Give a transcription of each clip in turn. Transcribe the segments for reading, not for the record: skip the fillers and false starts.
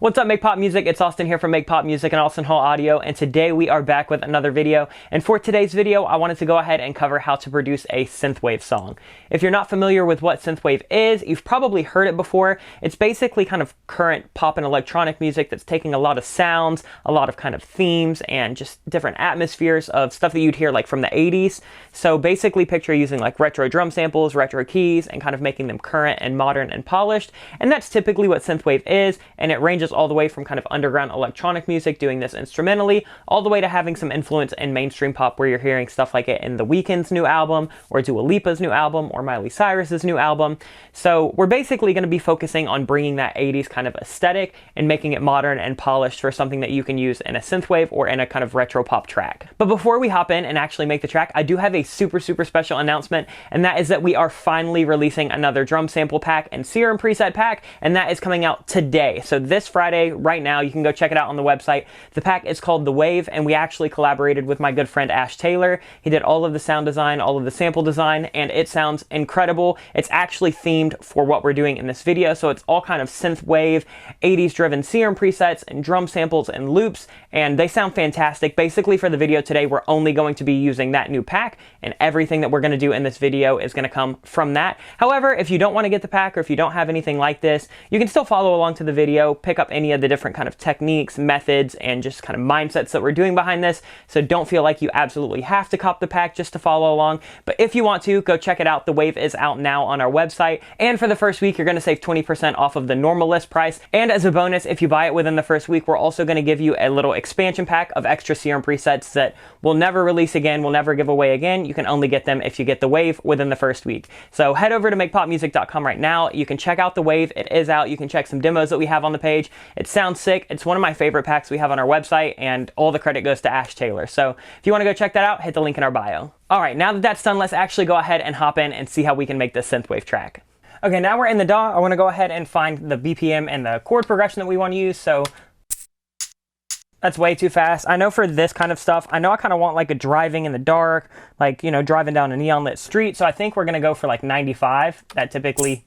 What's up, Make Pop Music? It's Austin here from Make Pop Music and Austin Hall Audio, and today we are back with another video. And for today's video, I wanted to go ahead and cover how to produce a synthwave song. If you're not familiar with what synthwave is, you've probably heard it before. It's basically kind of current pop and electronic music that's taking a lot of sounds, a lot of kind of themes, and just different atmospheres of stuff that you'd hear like from the 80s. So basically picture using like retro drum samples, retro keys, and kind of making them current and modern and polished. And that's typically what synthwave is, and it ranges all the way from kind of underground electronic music doing this instrumentally all the way to having some influence in mainstream pop where you're hearing stuff like it in The Weeknd's new album or Dua Lipa's new album or Miley Cyrus's new album. So we're basically going to be focusing on bringing that 80s kind of aesthetic and making it modern and polished for something that you can use in a synthwave or in a kind of retro pop track. But before we hop in and actually make the track, I do have a super special announcement, and that is that we are finally releasing another drum sample pack and Serum preset pack, and that is coming out today. So this Friday, right now, you can go check it out on the website. The pack is called The Wave, and we actually collaborated with my good friend Ash Taylor. He did all of the sound design, all of the sample design, and it sounds incredible. It's actually themed for what we're doing in this video, so it's all kind of synth wave, 80s driven Serum presets and drum samples and loops, and they sound fantastic. Basically for the video today, we're only going to be using that new pack, and everything that we're going to do in this video is going to come from that. However, if you don't want to get the pack or if you don't have anything like this, you can still follow along to the video, pick up any of the different kind of techniques, methods, and just kind of mindsets that we're doing behind this. So don't feel like you absolutely have to cop the pack just to follow along. But if you want to, go check it out. The Wave is out now on our website. And for the first week, you're going to save 20% off of the normal list price. And as a bonus, if you buy it within the first week, we're also going to give you a little expansion pack of extra Serum presets that we'll never release again, we'll never give away again. You can only get them if you get the Wave within the first week. So head over to makepopmusic.com right now. You can check out the Wave. It is out. You can check some demos that we have on the page. It sounds sick. It's one of my favorite packs we have on our website, and all the credit goes to Ash Taylor. So if you want to go check that out, hit the link in our bio. All right, now that that's done, let's actually go ahead and hop in and see how we can make this synthwave track. Okay, now we're in the DAW. I want to go ahead and find the BPM and the chord progression that we want to use. So that's way too fast. I know for this kind of stuff, I know I kind of want like a driving in the dark, like, you know, driving down a neon lit street. So I think we're going to go for like 95. That typically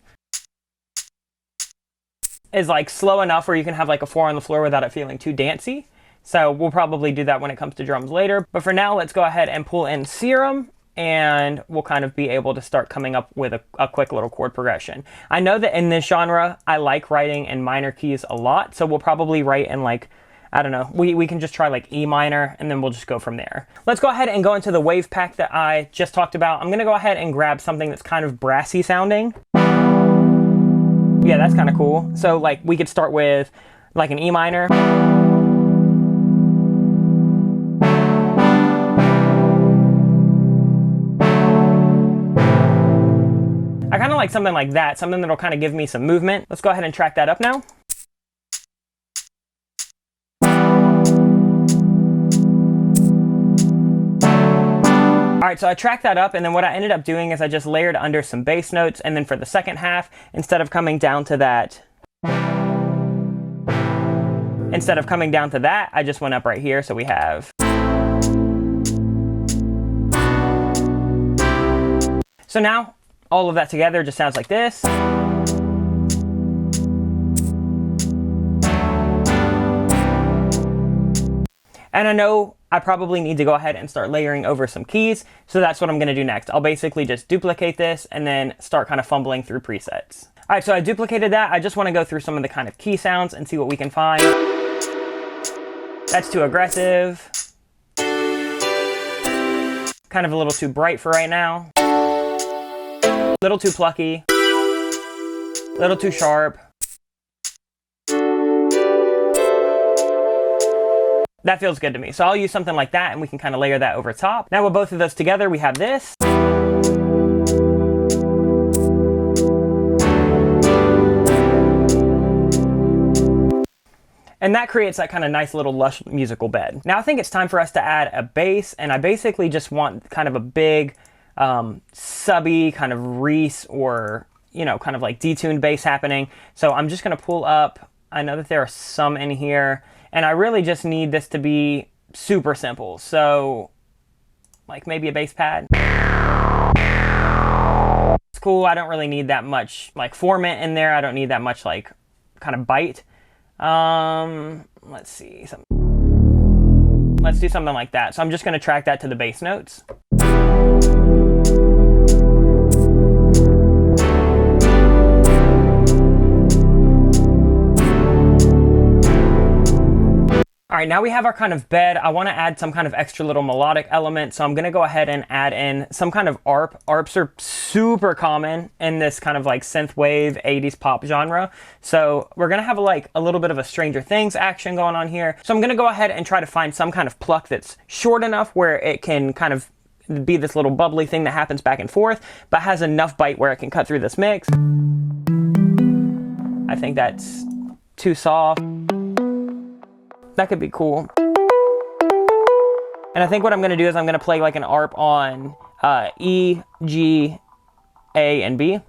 is like slow enough where you can have like a 4 on the floor without it feeling too dancey. So we'll probably do that when it comes to drums later. But for now, let's go ahead and pull in Serum, and we'll kind of be able to start coming up with a quick little chord progression. I know that in this genre, I like writing in minor keys a lot. So we'll probably write in like, I don't know, we can just try like E minor, and then we'll just go from there. Let's go ahead and go into the Wave pack that I just talked about. I'm gonna go ahead and grab something that's kind of brassy sounding. Yeah, that's kind of cool. So like we could start with like an E minor. I kind of like something like that, something that'll kind of give me some movement. Let's go ahead and track that up now. All right, so I tracked that up, and then what I ended up doing is I just layered under some bass notes, and then for the second half, instead of coming down to that, I just went up right here, so we have. So now, all of that together just sounds like this. And I know I probably need to go ahead and start layering over some keys, so that's what I'm going to do next. I'll basically just duplicate this and then start kind of fumbling through presets. All right, so I duplicated that. I just want to go through some of the kind of key sounds and see what we can find. That's too aggressive. Kind of a little too bright for right now. A little too plucky. A little too sharp. That feels good to me. So I'll use something like that, and we can kind of layer that over top. Now with both of those together, we have this. And that creates that kind of nice little lush musical bed. Now I think it's time for us to add a bass, and I basically just want kind of a big, subby kind of Reese or, you know, kind of like detuned bass happening. So I'm just gonna pull up. I know that there are some in here, and I really just need this to be super simple. So like maybe a bass pad. It's cool. I don't really need that much like formant in there. I don't need that much like kind of bite. Let's see. Let's do something like that. So I'm just going to track that to the bass notes. All right, now we have our kind of bed. I want to add some kind of extra little melodic element, so I'm going to go ahead and add in some kind of ARP. ARPs are super common in this kind of like synthwave 80s pop genre. So we're going to have like a little bit of a Stranger Things action going on here. So I'm going to go ahead and try to find some kind of pluck that's short enough where it can kind of be this little bubbly thing that happens back and forth, but has enough bite where it can cut through this mix. I think that's too soft. That could be cool. And I think what I'm going to do is I'm going to play like an ARP on E, G, A, and B.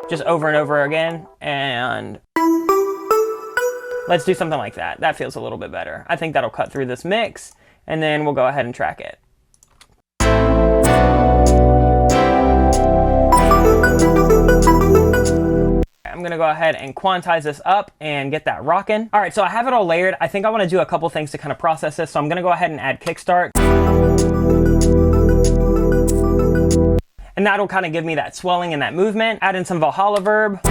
Just over and over again. And let's do something like that. That feels a little bit better. I think that'll cut through this mix. And then we'll go ahead and track it. I'm gonna go ahead and quantize this up and get that rocking. All right, so I have it all layered. I think I wanna do a couple things to kind of process this. So I'm gonna go ahead and add kickstart. And that'll kind of give me that swelling and that movement. Add in some Valhalla Verb.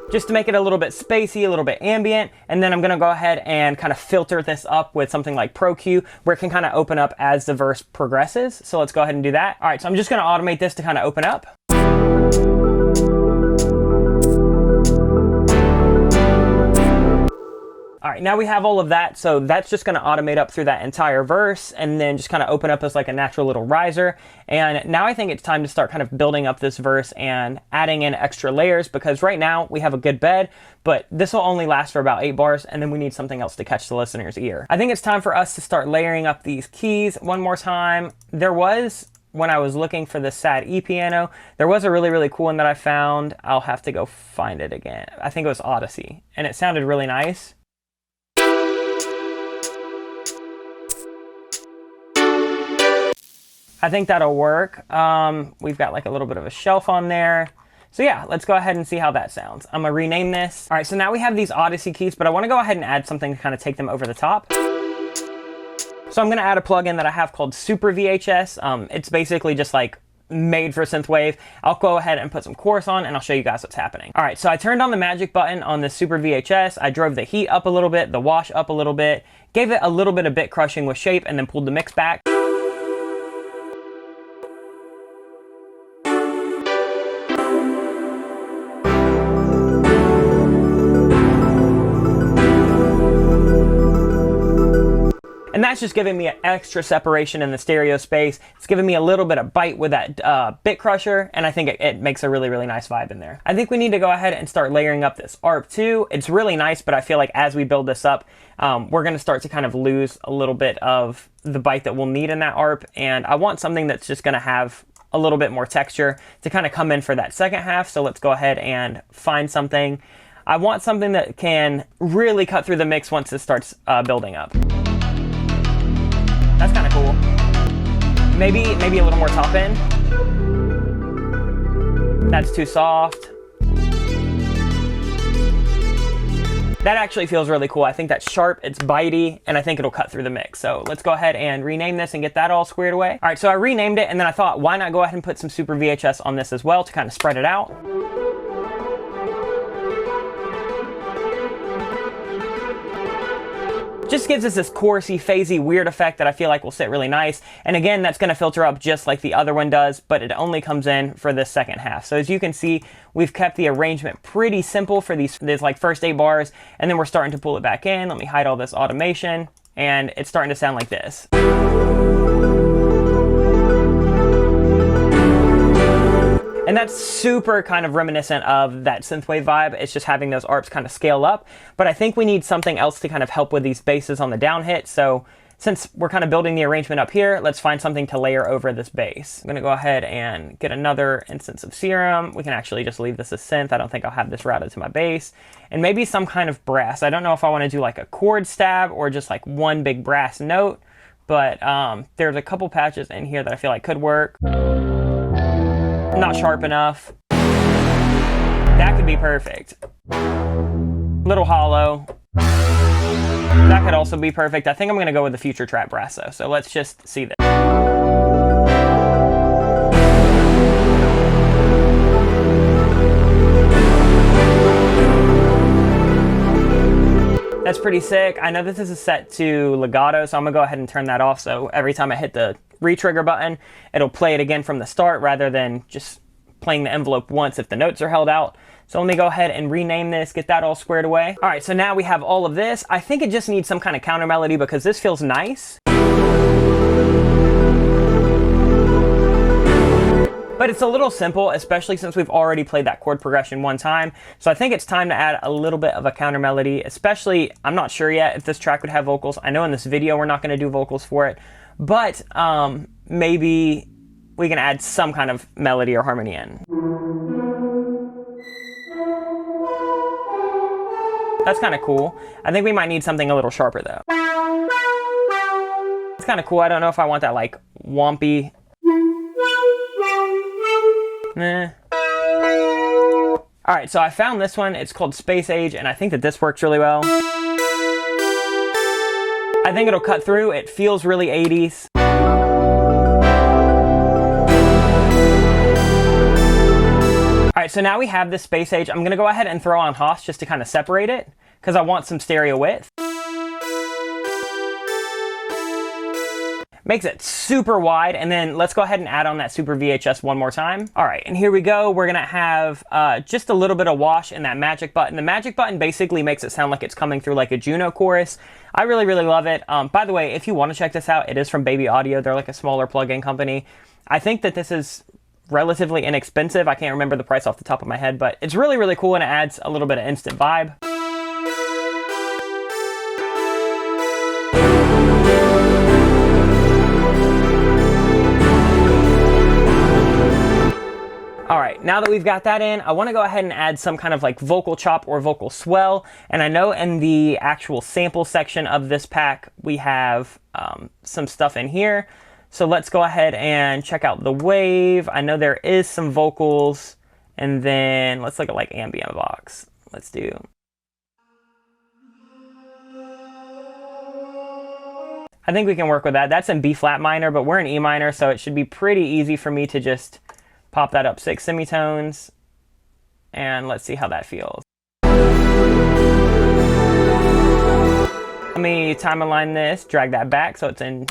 Just to make it a little bit spacey, a little bit ambient. And then I'm gonna go ahead and kind of filter this up with something like Pro Q, where it can kind of open up as the verse progresses. So let's go ahead and do that. All right, so I'm just gonna automate this to kind of open up. All right, now we have all of that, so that's just gonna automate up through that entire verse and then just kind of open up as like a natural little riser. And now I think it's time to start kind of building up this verse and adding in extra layers, because right now we have a good bed, but this will only last for about 8 bars, and then we need something else to catch the listener's ear. I think it's time for us to start layering up these keys one more time. When I was looking for the sad E piano, there was a really, really cool one that I found. I'll have to go find it again. I think it was Odyssey, and it sounded really nice. I think that'll work. We've got like a little bit of a shelf on there. So yeah, let's go ahead and see how that sounds. I'm gonna rename this. All right, so now we have these Odyssey keys, but I wanna go ahead and add something to kind of take them over the top. So I'm gonna add a plugin that I have called Super VHS. It's basically just like made for synthwave. I'll go ahead and put some chorus on and I'll show you guys what's happening. All right, so I turned on the magic button on the Super VHS. I drove the heat up a little bit, the wash up a little bit, gave it a little bit of bit crushing with shape, and then pulled the mix back. And that's just giving me an extra separation in the stereo space. It's giving me a little bit of bite with that bit crusher, and I think it makes a really, really nice vibe in there. I think we need to go ahead and start layering up this ARP too. It's really nice, but I feel like as we build this up, we're gonna start to kind of lose a little bit of the bite that we'll need in that ARP, and I want something that's just gonna have a little bit more texture to kind of come in for that second half. So let's go ahead and find something. I want something that can really cut through the mix once it starts building up. That's kind of cool. Maybe a little more top end. That's too soft. That actually feels really cool. I think that's sharp, it's bitey, and I think it'll cut through the mix. So let's go ahead and rename this and get that all squared away. All right, so I renamed it, and then I thought, why not go ahead and put some Super VHS on this as well to kind of spread it out. Just gives us this chorusy, phasey, weird effect that I feel like will sit really nice. And again, that's gonna filter up just like the other one does, but it only comes in for this second half. So as you can see, we've kept the arrangement pretty simple for these like first 8 bars, and then we're starting to pull it back in. Let me hide all this automation, and it's starting to sound like this. And that's super kind of reminiscent of that synthwave vibe. It's just having those ARPs kind of scale up. But I think we need something else to kind of help with these basses on the down hit. So since we're kind of building the arrangement up here, let's find something to layer over this bass. I'm gonna go ahead and get another instance of Serum. We can actually just leave this as synth. I don't think I'll have this routed to my bass. And maybe some kind of brass. I don't know if I wanna do like a chord stab or just like one big brass note, but there's a couple patches in here that I feel like could work. Not sharp enough. That could be perfect. Little hollow. That could also be perfect. I think I'm going to go with the Future Trap Brass though. So let's just see this. That's pretty sick. I know this is set to legato, so I'm gonna go ahead and turn that off. So every time I hit the re-trigger button, it'll play it again from the start rather than just playing the envelope once if the notes are held out. So let me go ahead and rename this, get that all squared away. All right, so now we have all of this. I think it just needs some kind of counter melody because this feels nice. But it's a little simple, especially since we've already played that chord progression one time. So I think it's time to add a little bit of a counter melody, especially, I'm not sure yet if this track would have vocals. I know in this video we're not gonna do vocals for it, but maybe we can add some kind of melody or harmony in. That's kind of cool. I think we might need something a little sharper though. It's kind of cool. I don't know if I want that like wompy. Nah. All right, so I found this one. It's called Space Age, and I think that this works really well. I think it'll cut through. It feels really 80s. All right, so now we have this Space Age. I'm gonna go ahead and throw on Haas just to kind of separate it because I want some stereo width. Makes it super wide, and then let's go ahead and add on that Super VHS one more time. All right, and here we go. We're gonna have just a little bit of wash in that magic button. The magic button basically makes it sound like it's coming through like a Juno chorus. I really, really love it. By the way, if you wanna check this out, it is from Baby Audio. They're like a smaller plugin company. I think that this is relatively inexpensive. I can't remember the price off the top of my head, but it's really, really cool, and it adds a little bit of instant vibe. All right, now that we've got that in, I wanna go ahead and add some kind of like vocal chop or vocal swell. And I know in the actual sample section of this pack, we have some stuff in here. So let's go ahead and check out the wave. I know there is some vocals, and then let's look at like ambient box. Let's do. I think we can work with that. That's in B flat minor, but we're in E minor, so it should be pretty easy for me to just pop that up 6 semitones, and let's see how that feels. Let me time align this, drag that back so it's in.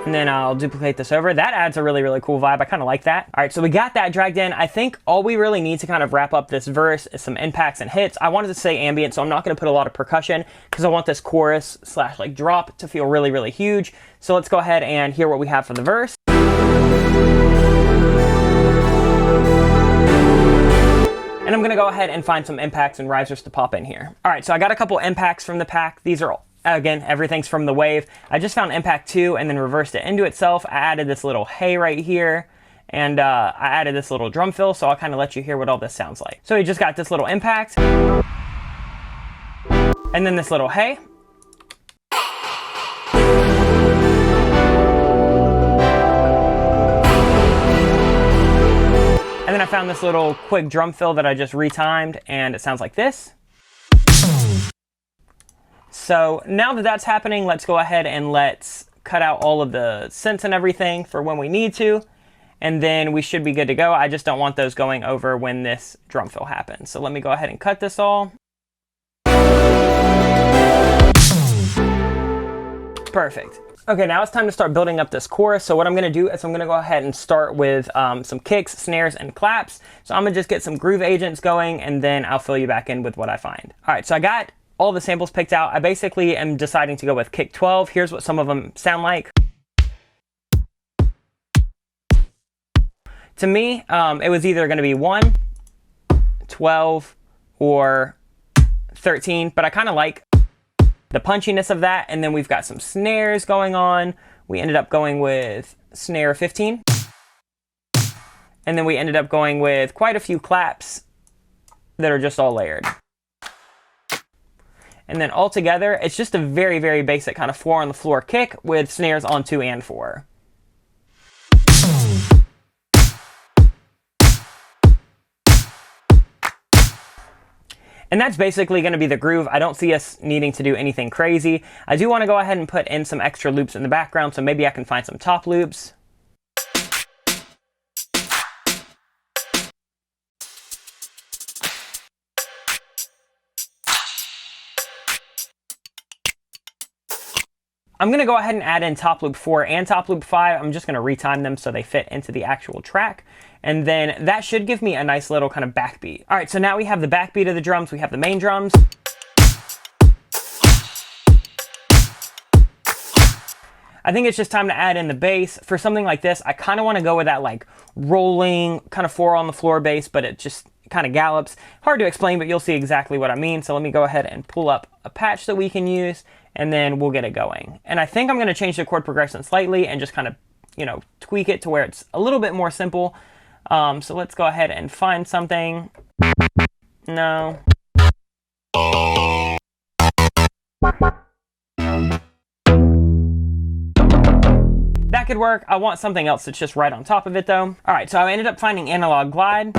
And then I'll duplicate this over. That adds a really, really cool vibe. I kind of like that. All right, so we got that dragged in. I think all we really need to kind of wrap up this verse is some impacts and hits. I wanted to say ambient, so I'm not gonna put a lot of percussion because I want this chorus slash like drop to feel really, really huge. So let's go ahead and hear what we have for the verse. And I'm gonna go ahead and find some impacts and risers to pop in here. All right, so I got a couple impacts from the pack. These are all, again, everything's from the wave. I just found impact 2 and then reversed it into itself. I added this little hey right here, and I added this little drum fill, so I'll kind of let you hear what all this sounds like. So you just got this little impact, and then this little hey. And then I found this little quick drum fill that I just retimed, and it sounds like this. So now that that's happening, let's go ahead and let's cut out all of the synths and everything for when we need to, and then we should be good to go. I just don't want those going over when this drum fill happens. So let me go ahead and cut this all. Perfect. Okay, now it's time to start building up this chorus. So what I'm gonna do is I'm gonna go ahead and start with some kicks, snares, and claps. So I'm gonna just get some groove agents going, and then I'll fill you back in with what I find. All right, so I got all the samples picked out. I basically am deciding to go with kick 12. Here's what some of them sound like. To me, it was either gonna be 1, 12, or 13, but I kind of like the punchiness of that. And then we've got some snares going on. We ended up going with snare 15. And then we ended up going with quite a few claps that are just all layered. And then all together, it's just a very, very basic kind of 4 on the floor kick with snares on 2 and 4. And that's basically going to be the groove. I don't see us needing to do anything crazy. I do want to go ahead and put in some extra loops in the background, so maybe I can find some top loops. I'm going to go ahead and add in top loop 4 and top loop 5. I'm just going to retime them so they fit into the actual track. And then that should give me a nice little kind of backbeat. All right, so now we have the backbeat of the drums. We have the main drums. I think it's just time to add in the bass. For something like this, I kind of want to go with that like rolling kind of 4 on the floor bass, but it just kind of gallops. Hard to explain, but you'll see exactly what I mean. So let me go ahead and pull up a patch that we can use, and then we'll get it going. And I think I'm going to change the chord progression slightly and just kind of, you know, tweak it to where it's a little bit more simple. So let's go ahead and find something. No. That could work. I want something else that's just right on top of it though. All right, so I ended up finding Analog Glide.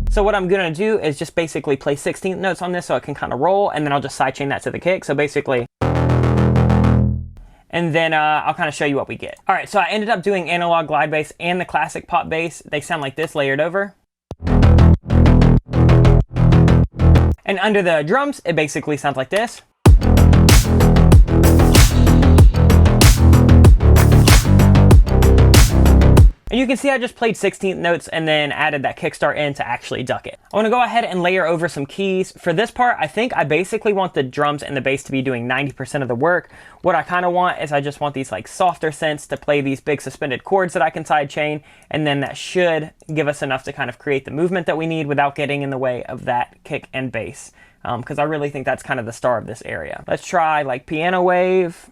So what I'm gonna do is just basically play 16th notes on this so it can kind of roll, and then I'll just sidechain that to the kick. So basically, and then I'll kind of show you what we get. All right, so I ended up doing Analog Glide bass and the classic pop bass. They sound like this layered over. And under the drums, it basically sounds like this. And you can see I just played 16th notes and then added that kickstart in to actually duck it. I want to go ahead and layer over some keys. For this part, I think I basically want the drums and the bass to be doing 90% of the work. What I kind of want is I just want these like softer synths to play these big suspended chords that I can sidechain, and then that should give us enough to kind of create the movement that we need without getting in the way of that kick and bass. Because I really think that's kind of the star of this area. Let's try like Piano Wave.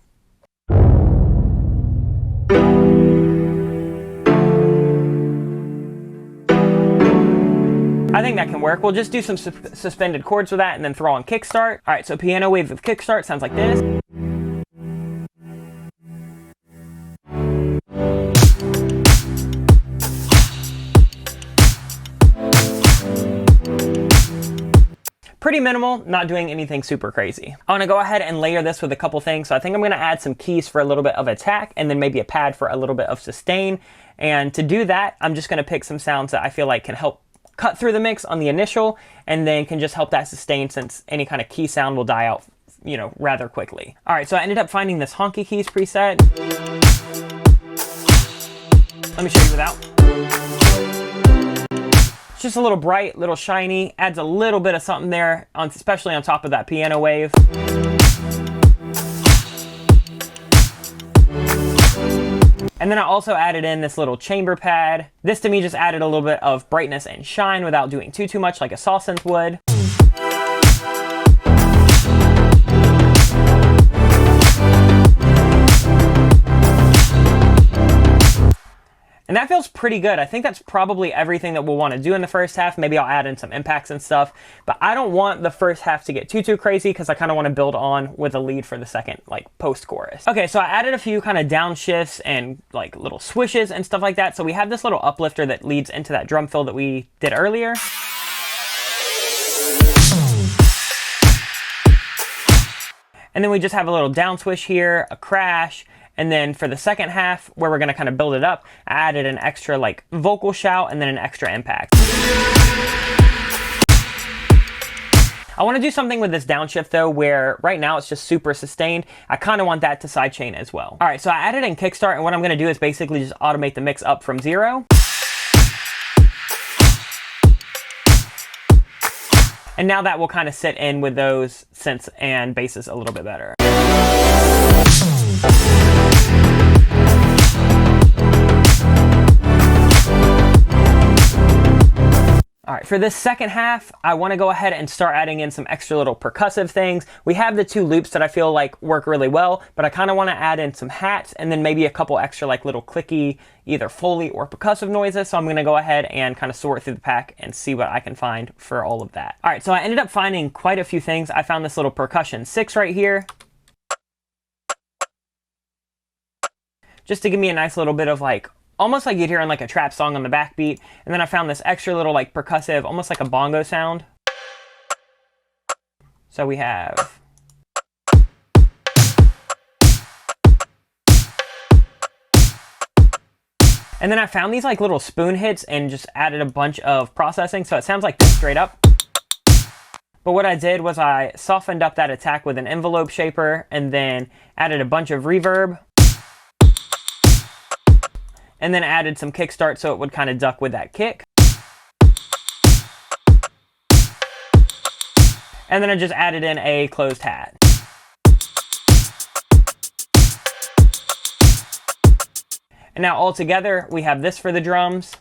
I think that can work. We'll just do some suspended chords with that and then throw on kickstart. All right, so Piano Wave with kickstart sounds like this. Pretty minimal, not doing anything super crazy. I wanna go ahead and layer this with a couple things. So I think I'm gonna add some keys for a little bit of attack and then maybe a pad for a little bit of sustain. And to do that, I'm just gonna pick some sounds that I feel like can help cut through the mix on the initial, and then can just help that sustain since any kind of key sound will die out, you know, rather quickly. All right, so I ended up finding this Honky Keys preset. Let me show you without. It's just a little bright, little shiny, adds a little bit of something there, especially on top of that Piano Wave. And then I also added in this little chamber pad. This to me just added a little bit of brightness and shine without doing too much like a saw synth would. And that feels pretty good. I think that's probably everything that we'll want to do in the first half. Maybe I'll add in some impacts and stuff, but I don't want the first half to get too crazy because I kind of want to build on with a lead for the second, like post-chorus. Okay, so I added a few kind of downshifts and like little swishes and stuff like that. So we have this little uplifter that leads into that drum fill that we did earlier. And then we just have a little down swish here, a crash, and then for the second half, where we're gonna kind of build it up, I added an extra like vocal shout and then an extra impact. I wanna do something with this downshift though, where right now it's just super sustained. I kinda want that to sidechain as well. All right, so I added in kickstart, and what I'm gonna do is basically just automate the mix up from 0. And now that will kind of sit in with those synths and basses a little bit better. All right, right, for this second half, I want to go ahead and start adding in some extra little percussive things. We have the 2 loops that I feel like work really well, but I kind of want to add in some hats and then maybe a couple extra like little clicky, either Foley or percussive noises. So I'm going to go ahead and kind of sort through the pack and see what I can find for all of that. All right, so I ended up finding quite a few things. I found this little percussion 6 right here, just to give me a nice little bit of like, almost like you'd hear on like a trap song on the backbeat. And then I found this extra little like percussive, almost like a bongo sound. So we have. And then I found these like little spoon hits and just added a bunch of processing. So it sounds like this straight up. But what I did was I softened up that attack with an envelope shaper and then added a bunch of reverb. And then added some kickstart so it would kind of duck with that kick. And then I just added in a closed hat. And now all together, we have this for the drums.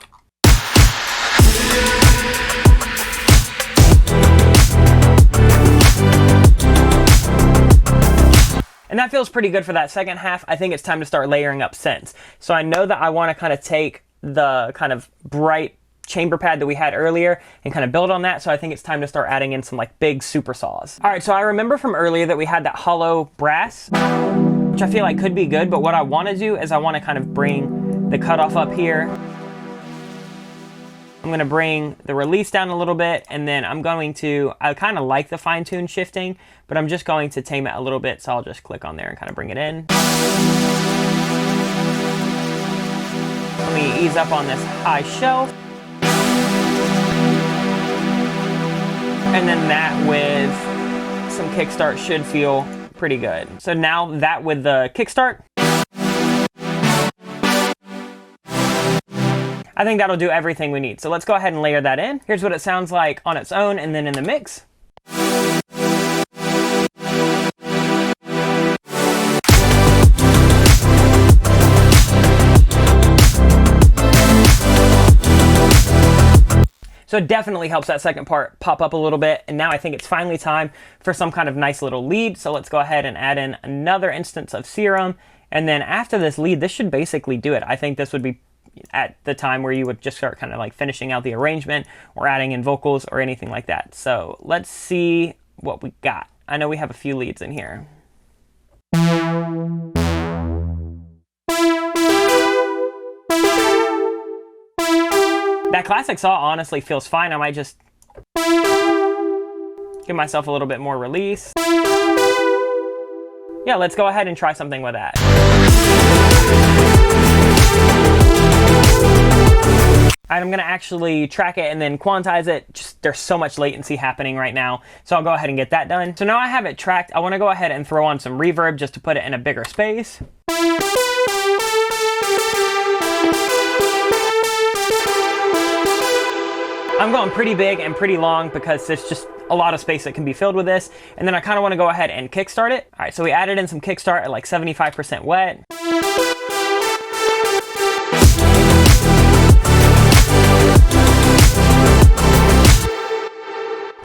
And that feels pretty good for that second half. I think it's time to start layering up synths. So I know that I want to kind of take the kind of bright chamber pad that we had earlier and kind of build on that. So I think it's time to start adding in some like big super saws. All right, so I remember from earlier that we had that hollow brass, which I feel like could be good, but what I want to do is I want to kind of bring the cutoff up here. I'm going to bring the release down a little bit, and then I'm going to, I kind of like the fine tune shifting, but I'm just going to tame it a little bit, so I'll just click on there and kind of bring it in. Let me ease up on this high shelf. And then that with some kickstart should feel pretty good. So now that with the kickstart, I think that'll do everything we need. So let's go ahead and layer that in. Here's what it sounds like on its own and then in the mix. So it definitely helps that second part pop up a little bit. And now I think it's finally time for some kind of nice little lead. So let's go ahead and add in another instance of Serum. And then after this lead, this should basically do it. I think this would be at the time where you would just start kind of like finishing out the arrangement or adding in vocals or anything like that. So let's see what we got. I know we have a few leads in here. That classic saw honestly feels fine. I might just give myself a little bit more release. Yeah, let's go ahead and try something with that. All right, I'm gonna actually track it and then quantize it. Just there's so much latency happening right now. So I'll go ahead and get that done. So now I have it tracked. I wanna go ahead and throw on some reverb just to put it in a bigger space. I'm going pretty big and pretty long because there's just a lot of space that can be filled with this. And then I kind of want to go ahead and kickstart it. All right, so we added in some kickstart at like 75% wet.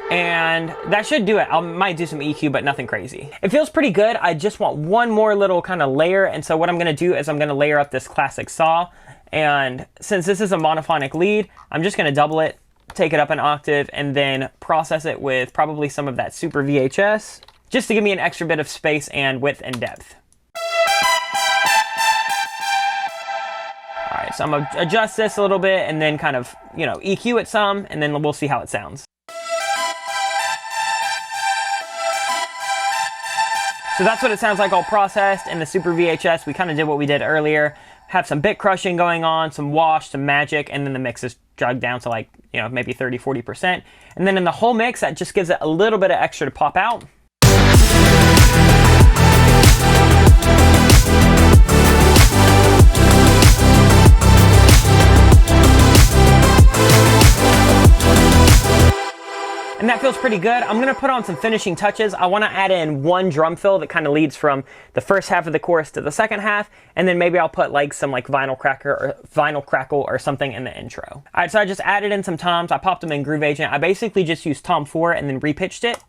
And that should do it. I might do some EQ, but nothing crazy. It feels pretty good. I just want one more little kind of layer. And so what I'm going to do is I'm going to layer up this classic saw. And since this is a monophonic lead, I'm just going to double it, take it up an octave, and then process it with probably some of that Super VHS, just to give me an extra bit of space and width and depth. All right, so I'm gonna adjust this a little bit and then kind of, EQ it some, and then we'll see how it sounds. So that's what it sounds like all processed in the Super VHS. We kind of did what we did earlier. Have some bit crushing going on, some wash, some magic, and then the mix is drugged down to like, maybe 30, 40%. And then in the whole mix, that just gives it a little bit of extra to pop out. And And that feels pretty good. I'm gonna put on some finishing touches. I wanna add in one drum fill that kind of leads from the first half of the chorus to the second half, and then maybe I'll put like some like vinyl crackle or something in the intro. All right, so I just added in some toms. I popped them in Groove Agent. I basically just used Tom 4 and then repitched it.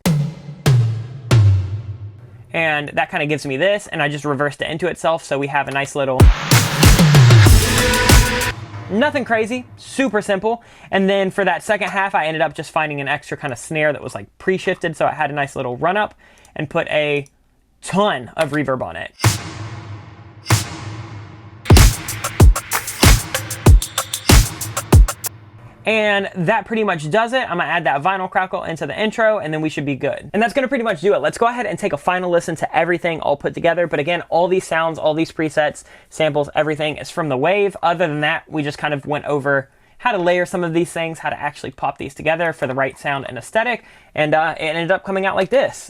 And that kind of gives me this, and I just reversed it into itself, so we have a nice little... Nothing crazy, super simple. And then for that second half, I ended up just finding an extra kind of snare that was like pre-shifted, so I had a nice little run up and put a ton of reverb on it. And that pretty much does it. I'm gonna add that vinyl crackle into the intro, and then we should be good. And that's gonna pretty much do it. Let's go ahead and take a final listen to everything all put together. But again, all these sounds, all these presets, samples, everything is from the Wave. Other than that, we just kind of went over how to layer some of these things, how to actually pop these together for the right sound and aesthetic. And it ended up coming out like this.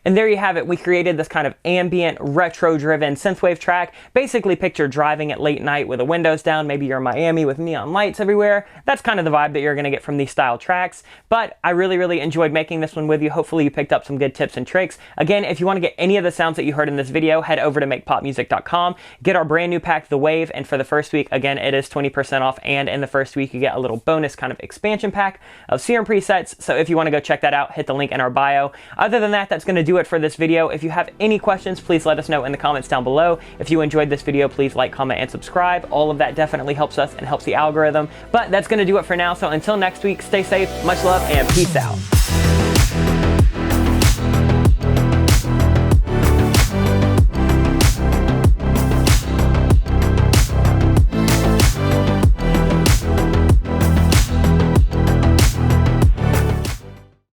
And there you have it. We created this kind of ambient, retro-driven synthwave track. Basically, picture driving at late night with the windows down. Maybe you're in Miami with neon lights everywhere. That's kind of the vibe that you're gonna get from these style tracks. But I really, really enjoyed making this one with you. Hopefully you picked up some good tips and tricks. Again, if you wanna get any of the sounds that you heard in this video, head over to makepopmusic.com. Get our brand new pack, The Wave, and for the first week, again, it is 20% off, and in the first week, you get a little bonus kind of expansion pack of Serum presets. So if you wanna go check that out, hit the link in our bio. Other than that, that's gonna do it for this video. If you have any questions, please let us know in the comments down below. If you enjoyed this video, please like, comment, and subscribe. All of that definitely helps us and helps the algorithm. But that's gonna do it for now. So until next week, stay safe, much love, and peace out.